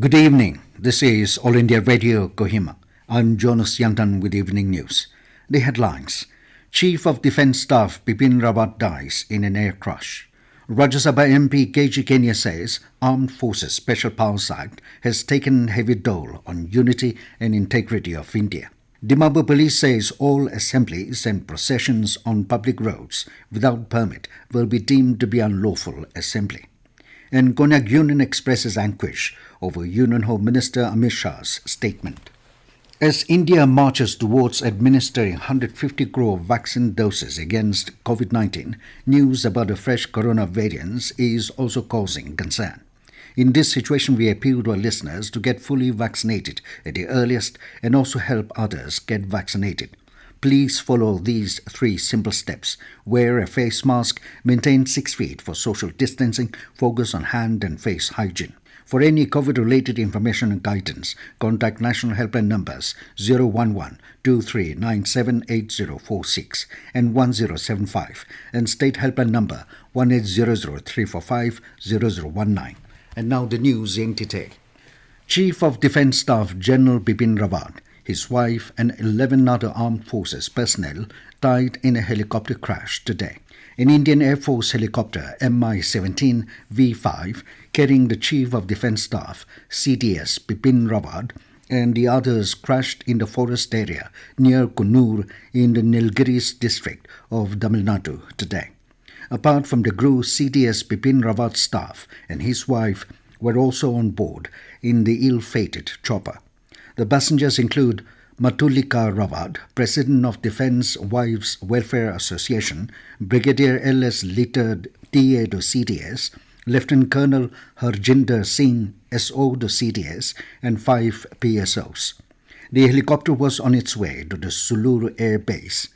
Good evening. This is All India Radio, Kohima. I'm Jonas Yantan with Evening News. The headlines. Chief of Defence Staff Bipin Rawat dies in an air crash. Rajya Sabha MP Kenye says Armed Forces Special Powers Act has taken heavy toll on unity and integrity of India. Dimapur Police says all assemblies and processions on public roads without permit will be deemed to be unlawful assembly. And Konyak Union expresses anguish over Union Home Minister Amit Shah's statement. As India marches towards administering 150 crore vaccine doses against COVID-19, news about the fresh corona variants is also causing concern. In this situation, we appeal to our listeners to get fully vaccinated at the earliest and also help others get vaccinated. Please follow these 3 simple steps. Wear a face mask, maintain 6 feet for social distancing, focus on hand and face hygiene. For any COVID-related information and guidance, contact National Helpline numbers 011-2397-8046 and 1075 and State Helpline number 1800-345-0019. And now the news in detail. Chief of Defence Staff General Bipin Rawat, his wife and 11 other armed forces personnel died in a helicopter crash today. An Indian Air Force helicopter Mi-17 V5 carrying the Chief of Defence Staff CDS Bipin Rawat and the others crashed in the forest area near Kannur in the Nilgiris district of Tamil Nadu today. Apart from the crew, CDS Bipin Rawat's staff and his wife were also on board in the ill-fated chopper. The passengers include Matulika Rawat, President of Defence Wives Welfare Association, Brigadier L.S. Litter TA to CDS, Lieutenant Colonel Harjinder Singh SO to CDS, and 5 PSOs. The helicopter was on its way to the Sulur Air Base.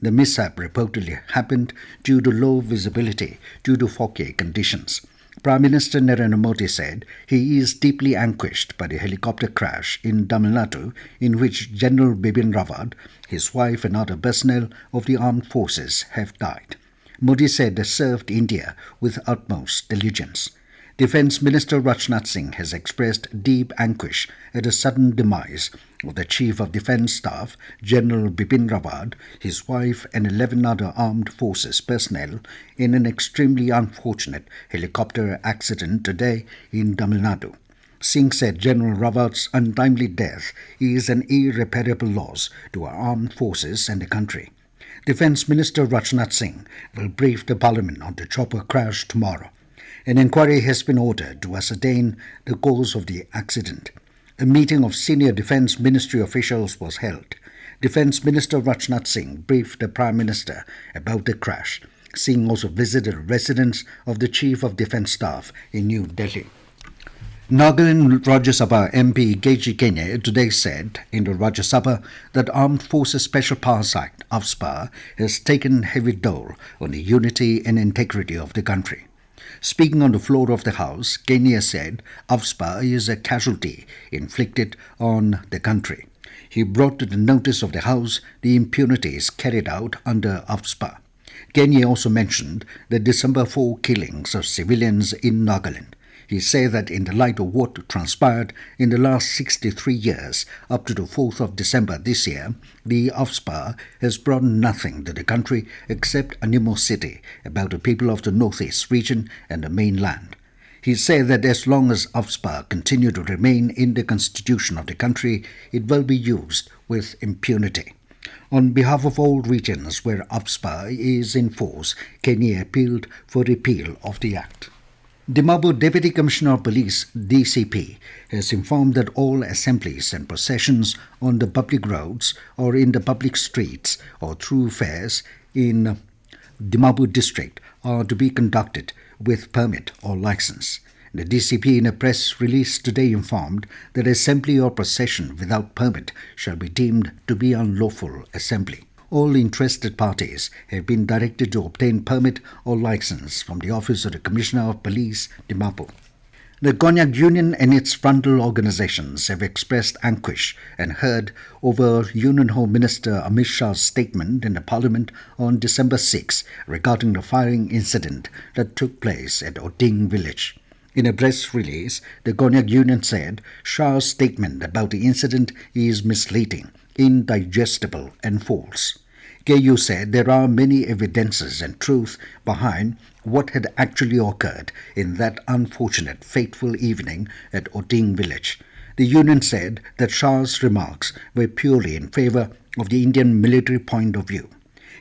The mishap reportedly happened due to low visibility due to foggy conditions. Prime Minister Narendra Modi said he is deeply anguished by the helicopter crash in Tamil Nadu in which General Bipin Rawat, his wife and other personnel of the armed forces have died. Modi said they served India with utmost diligence. Defence Minister Rajnath Singh has expressed deep anguish at the sudden demise of the Chief of Defence Staff, General Bipin Rawat, his wife and 11 other armed forces personnel in an extremely unfortunate helicopter accident today in Tamil Nadu. Singh said General Rawat's untimely death is an irreparable loss to our armed forces and the country. Defence Minister Rajnath Singh will brief the Parliament on the chopper crash tomorrow. An inquiry has been ordered to ascertain the cause of the accident. A meeting of senior Defence Ministry officials was held. Defence Minister Rajnath Singh briefed the Prime Minister about the crash. Singh also visited a residence of the Chief of Defence Staff in New Delhi. Nagaland Rajya Sabha MP Kenye today said in the Rajya Sabha that Armed Forces Special Powers Act (AFSPA) has taken heavy toll on the unity and integrity of the country. Speaking on the floor of the House, Kenye said AFSPA is a casualty inflicted on the country. He brought to the notice of the House the impunities carried out under AFSPA. Kenye also mentioned the December 4 killings of civilians in Nagaland. He said that in the light of what transpired in the last 63 years up to the 4th of December this year, the AFSPA has brought nothing to the country except animosity about the people of the Northeast region and the mainland. He said that as long as AFSPA continue to remain in the constitution of the country, it will be used with impunity. On behalf of all regions where AFSPA is in force, Kenye appealed for repeal of the act. Dimapur Deputy Commissioner of Police DCP has informed that all assemblies and processions on the public roads or in the public streets or through fairs in Dimapur district are to be conducted with permit or license. The DCP in a press release today informed that assembly or procession without permit shall be deemed to be unlawful assembly. All interested parties have been directed to obtain permit or license from the Office of the Commissioner of Police, Dimapur. The Konyak Union and its frontal organizations have expressed anguish and heard over Union Home Minister Amit Shah's statement in the Parliament on December 6 regarding the firing incident that took place at Oding village. In a press release, the Konyak Union said Shah's statement about the incident is misleading, indigestible and false. KU said there are many evidences and truth behind what had actually occurred in that unfortunate, fateful evening at Oting village. The union said that Shah's remarks were purely in favor of the Indian military point of view.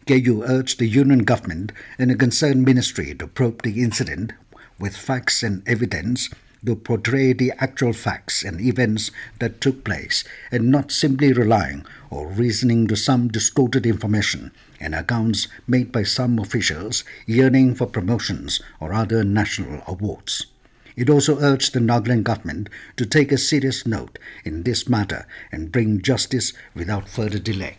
KU urged the union government and a concerned ministry to probe the incident with facts and evidence to portray the actual facts and events that took place and not simply relying or reasoning to some distorted information and accounts made by some officials yearning for promotions or other national awards. It also urged the Nagaland government to take a serious note in this matter and bring justice without further delay.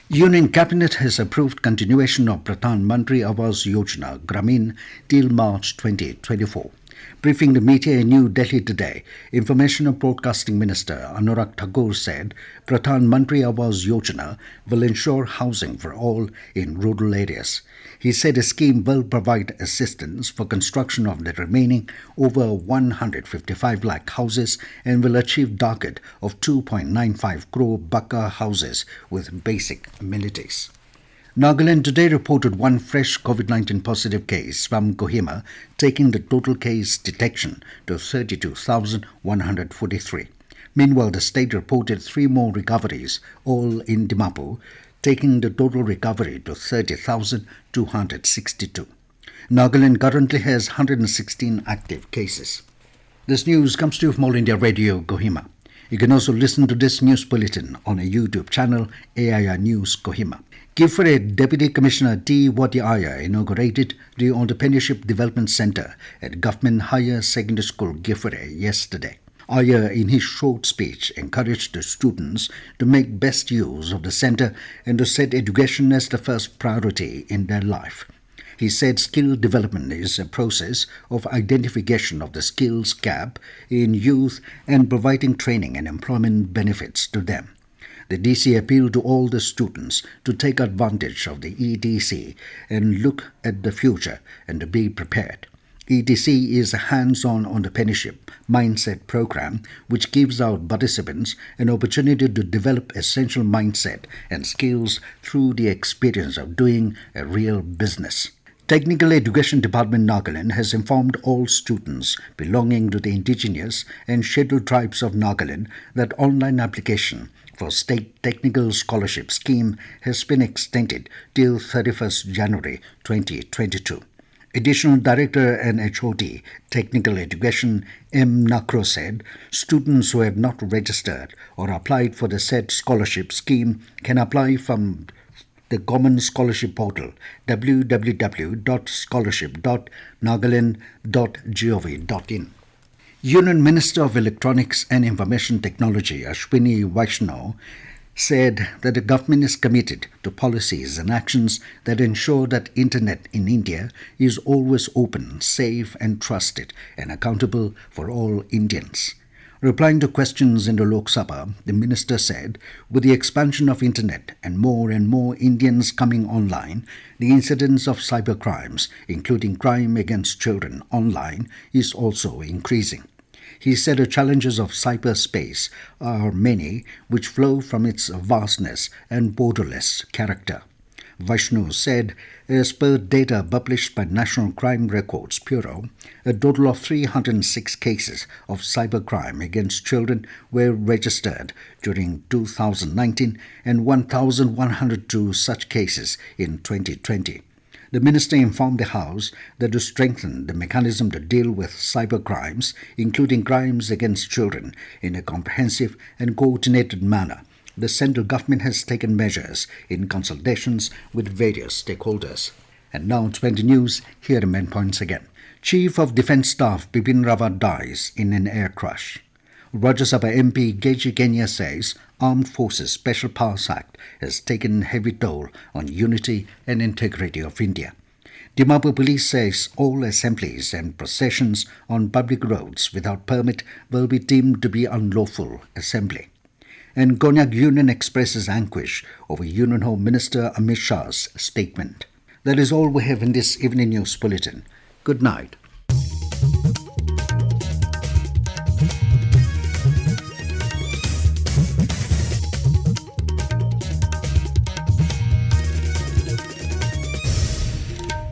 Union Cabinet has approved continuation of Pradhan Mantri Awas Yojana Gramin till March 2024. Briefing the media in New Delhi today, Information and Broadcasting Minister Anurag Thakur said Pradhan Mantri Awas Yojana will ensure housing for all in rural areas. He said the scheme will provide assistance for construction of the remaining over 155 lakh houses and will achieve target of 2.95 crore Bakka houses with basic amenities. Nagaland today reported one fresh COVID-19 positive case from Kohima, taking the total case detection to 32,143. Meanwhile, the state reported 3 more recoveries, all in Dimapur, taking the total recovery to 30,262. Nagaland currently has 116 active cases. This news comes to you from All India Radio, Kohima. You can also listen to this news bulletin on a YouTube channel, AIR News Kohima. Gifre Deputy Commissioner T. Watiaya inaugurated the Entrepreneurship Development Center at Government Higher Secondary School Gifre yesterday. Iyer, in his short speech, encouraged the students to make best use of the center and to set education as the first priority in their life. He said skill development is a process of identification of the skills gap in youth and providing training and employment benefits to them. The DC appealed to all the students to take advantage of the EDC and look at the future and to be prepared. EDC is a hands-on entrepreneurship mindset program which gives our participants an opportunity to develop essential mindset and skills through the experience of doing a real business. Technical Education Department Nagaland has informed all students belonging to the indigenous and scheduled tribes of Nagaland that online application for State Technical Scholarship Scheme has been extended till 31st January 2022. Additional Director and HOD, Technical Education, M. Nakro said, students who have not registered or applied for the said scholarship scheme can apply from the Common Scholarship Portal, www.scholarship.nagaland.gov.in. Union Minister of Electronics and Information Technology, Ashwini Vaishnaw, said that the government is committed to policies and actions that ensure that Internet in India is always open, safe and trusted and accountable for all Indians. Replying to questions in the Lok Sabha, the minister said, with the expansion of Internet and more Indians coming online, the incidence of cybercrimes, including crime against children online, is also increasing. He said the challenges of cyberspace are many, which flow from its vastness and borderless character. Vaishnaw said, as per data published by National Crime Records Bureau, a total of 306 cases of cybercrime against children were registered during 2019 and 1,102 such cases in 2020. The minister informed the House that to strengthen the mechanism to deal with cybercrimes, including crimes against children, in a comprehensive and coordinated manner, the central government has taken measures in consultations with various stakeholders. And now 20 news, here are the main points again. Chief of Defence Staff Bipin Rawat dies in an air crash. Rajya Sabha MP Kenye says Armed Forces Special Powers Act has taken heavy toll on unity and integrity of India. Dimapur Police says all assemblies and processions on public roads without permit will be deemed to be unlawful assembly. And Konyak Union expresses anguish over Union Home Minister Amit Shah's statement. That is all we have in this evening news bulletin. Good night.